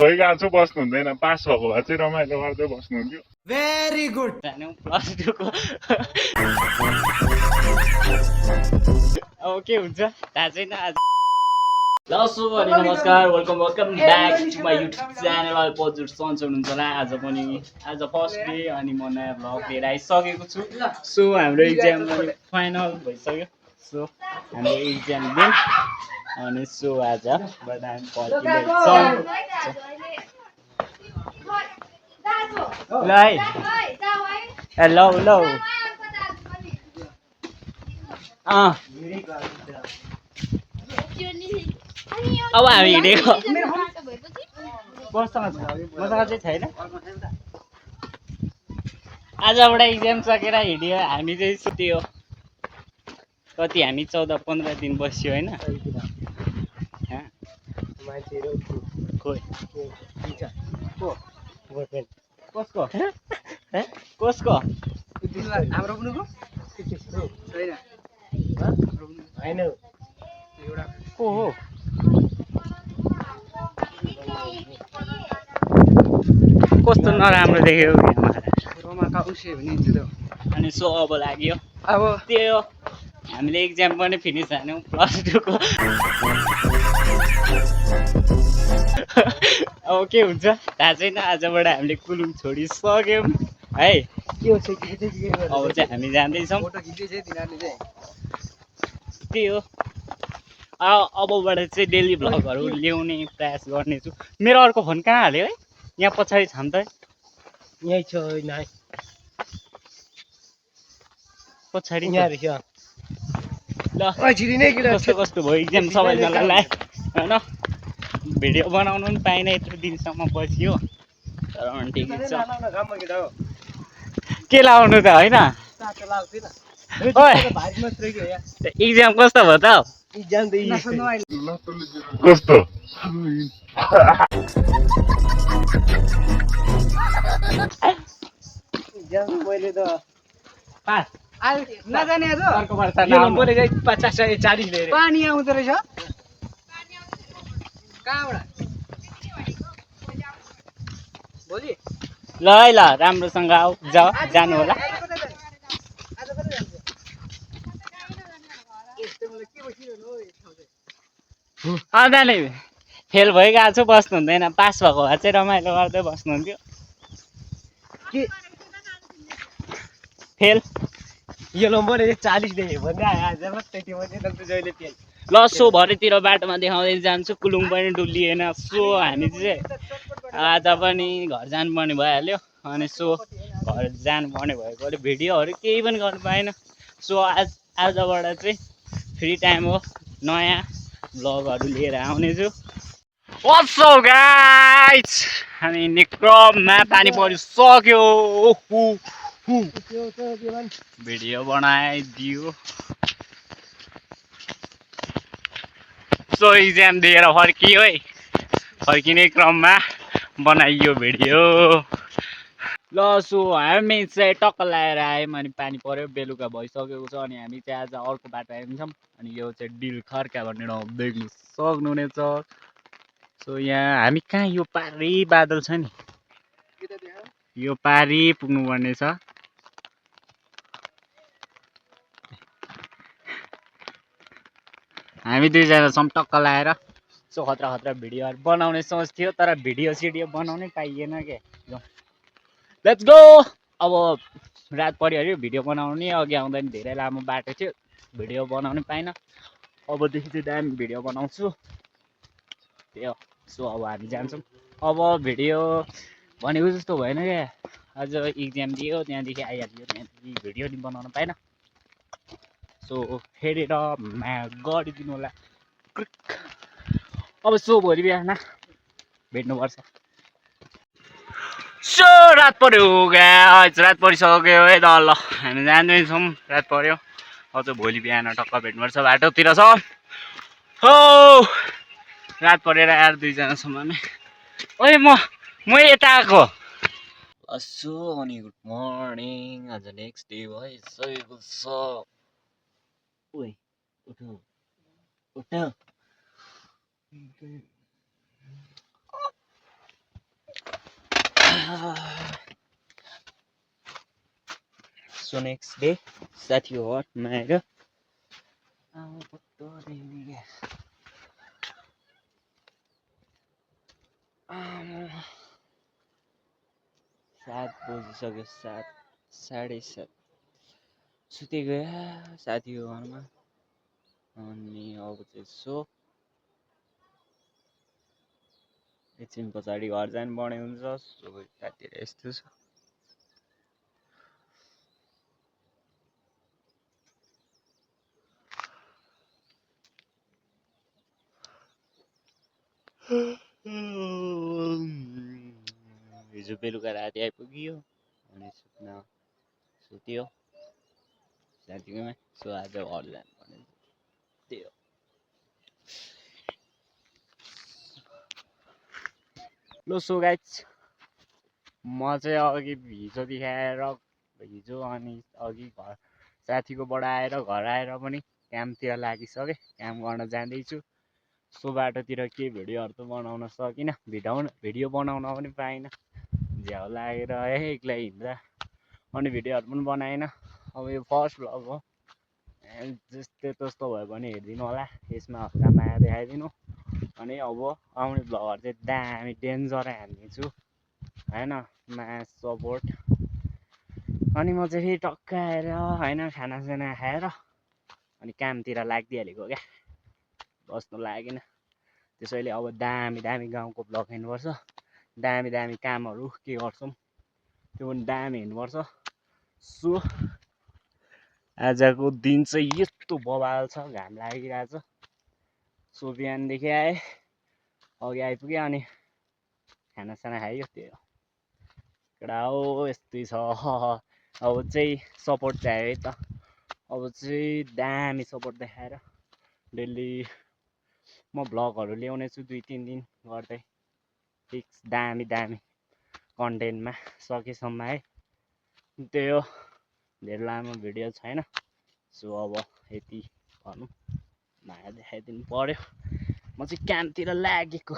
भइगएको छु बस्नु हुँदैन पास भएको भए चाहिँ रमाइलो गर्दै बस्नुहुन्थ्यो भेरी गुड प्लस 2 को अब के हुन्छ थाहा छैन आज ल सो अनि नमस्कार welcome back to my YouTube channel पजुर सन्चो हुनुहुन्छ होला आज फर्स्ट डे अनि म नयाँ भ्लग लिएर आइसकेको छु सो हाम्रो इक्जाम पनि फाइनल भइसक्यो सो हाम्रो इक्जाम दिन अनि सो आजबाट हामी पर्खिँदैछौँ ल है ल ल अब हामी हिँडेको मसँग चाहिँ छैन आजबाट इक्जाम सकेर हिँड्यो हामी चाहिँ सुत्यो कति हामी 14-15 दिन बस्यो होइन कसको हाम्रो को हो कस्तो नराम्रो देख्यो अनि सो अब लाग्यो अब त्यो हामीले इक्जाम पनि फिनिस हान्यौँ प्लस 2 को अब के हुन्छ थाहा छैन आजबाट हामीले कुलुङ छोडिसक्यौँ है अब चाहिँ हामी जाँदैछौँ त्यही हो अबबाट चाहिँ डेली भ्लगहरू ल्याउने प्रयास गर्नेछु मेरो अर्को फोन कहाँ हाल्यो है यहाँ पछाडि छ नि त यहीँ छ पछाडि ल कस्तो कस्तो भयो इक्जाम सबैजनालाई होइन भिडियो बनाउनु पनि पाइनँ यत्रो दिनसम्म बसियो तर पनि ठिकै छ के लाउनु त होइन इक्जाम कस्तो भयो त कस्तो मैले त पास नजाने आज अर्को वर्ष नम्बर 50-40 लिएर पानी आउँदो रहेछ कहाँबाट भोलि ल है ल राम्रोसँग आऊ जानु होला अन्त फेल भइगएको छु बस्नु हुँदैन पास भएको भए चाहिँ रमाइलो गर्दै बस्नुहुन्थ्यो फेल यो नम्बर 40 दिए भन्दै आज त्यति मात्रै त जहिले फेल ल सो भरेतिर बाटोमा देखाउँदै जान्छु कुलुङ पनि डुलिएन सो हामी चाहिँ आज पनि घर जानुपर्ने भइहाल्यो अनि सो घर जानुपर्ने भएकोले भिडियोहरू केही पनि गर्नु पाएन सो आजबाट चाहिँ फ्री टाइम हो नयाँ भ्लगहरू लिएर आउनेछु What's up guys? हामी निक्रममा पानी परिसक्यो भिडियो बनाइदियो सो इक्जाम दिएर फर्कियो है फर्किने क्रममा बनाइयो भिडियो ल सो हामी चाहिँ टक्क लगाएर आयौँ अनि पानी पर्यो बेलुका भइसकेको छ अनि हामी चाहिँ आज अर्को बाटो आइन्छौँ अनि यो चाहिँ डिल खर्का भन्ने ठाउँ देख्नु सक्नुहुनेछ सो यहाँ हामी कहाँ यो पारी बादल छ नि यो पारी पुग्नुपर्ने छ हामी दुईजना छौँ टक्क लगाएर सो खतरा खतरा भिडियोहरू बनाउने सोच थियो तर भिडियो सिडियो बनाउनै पाइएन के लेट्स गो अब रात पर्यो अरे भिडियो बनाउने अघि आउँदा नि धेरै लामो बाटो थियो भिडियो बनाउनै पाइनँ अबदेखि चाहिँ दामी भिडियो बनाउँछु त्यही हो सो अब हामी जान्छौँ अब भिडियो भनेको जस्तो भएन क्या आज इक्जाम दियो त्यहाँदेखि आइहाल्यो त्यहाँदेखि भिडियो नि बनाउन पाइनँ सो हेरेर गरिदिनु होला अब सो भोलि बिहान भेट्नुपर्छ सो रात पर्यो रात परिसक्यो है त ल हामी जाँदैछौँ रात पर्यो अझ भोलि बिहान टक्क भेट्नुपर्छ बाटोतिर छ हो रात परेर आएर दुईजना छौँ हामी ओए म यता आएको सो अनि गुड मर्निङ आज नेक्स्ट डे भइसकेको छ ओए उठ सो नेक्स्ट डे साथीको घरमा आएर सात बजिसक्यो 7:30 सुते गयो साथीको घरमा अनि अब चाहिँ सो एकछिन पछाडि घर जानुपर्ने हुन्छ सो यतातिर यस्तो छ हिजो बेलुका राति आइपुग्यो अनि सुत्यो साथीकोमा सो आज घर जानुपर्ने त्यही हो लो सो गाइज म चाहिँ अघि हिजो अनि अघि घर साथीकोबाट आएर घर आएर पनि क्याम्पतिर लागिसकेँ क्याम्प गर्न जाँदैछु सो बाटोतिर केही भिडियोहरू त बनाउन सकिनँ भिडियो बनाउन पनि पाइनँ झ्याउ लागेर एक्लै हिँड्दा अनि भिडियोहरू पनि बनाएन अब यो फर्स्ट भ्लग हो जस्तै त्यस्तो भयो भने हेरिदिनु होला यसमा हल्का माया देखाइदिनु अनि अब आउने भ्लगहरू चाहिँ दामी डेन्जरै हाल्नेछु होइन माया सपोर्ट अनि म चाहिँ फेरि टक्क आएर होइन खानासाना खाएर अनि कामतिर लागिदिइहालेको क्या बस्नु लागेन त्यसैले अब दामी दामी गाउँको भ्लग हेर्नुपर्छ दामी दामी कामहरू के गर्छौँ त्यो पनि दामी हेर्नुपर्छ सो आजको दिन चाहिँ यस्तो बवाल छ घाम लागिरहेछ सो बिहानदेखि आएँ अघि आइपुग्यो अनि खानासाना खायो त्यही हो केटा हो यस्तै छ अब चाहिँ सपोर्ट चाहियो है त अब चाहिँ दामी सपोर्ट देखाएर डेली म भ्लगहरू ल्याउने छु 2-3 दिन गर्दै फिक्स दामी दामी कन्टेन्टमा सकेसम्म है त्यही हो धेरै लामो भिडियो छैन सो अब यति भनौँ माया देखाइदिनु पर्यो म चाहिँ कामतिर लागेको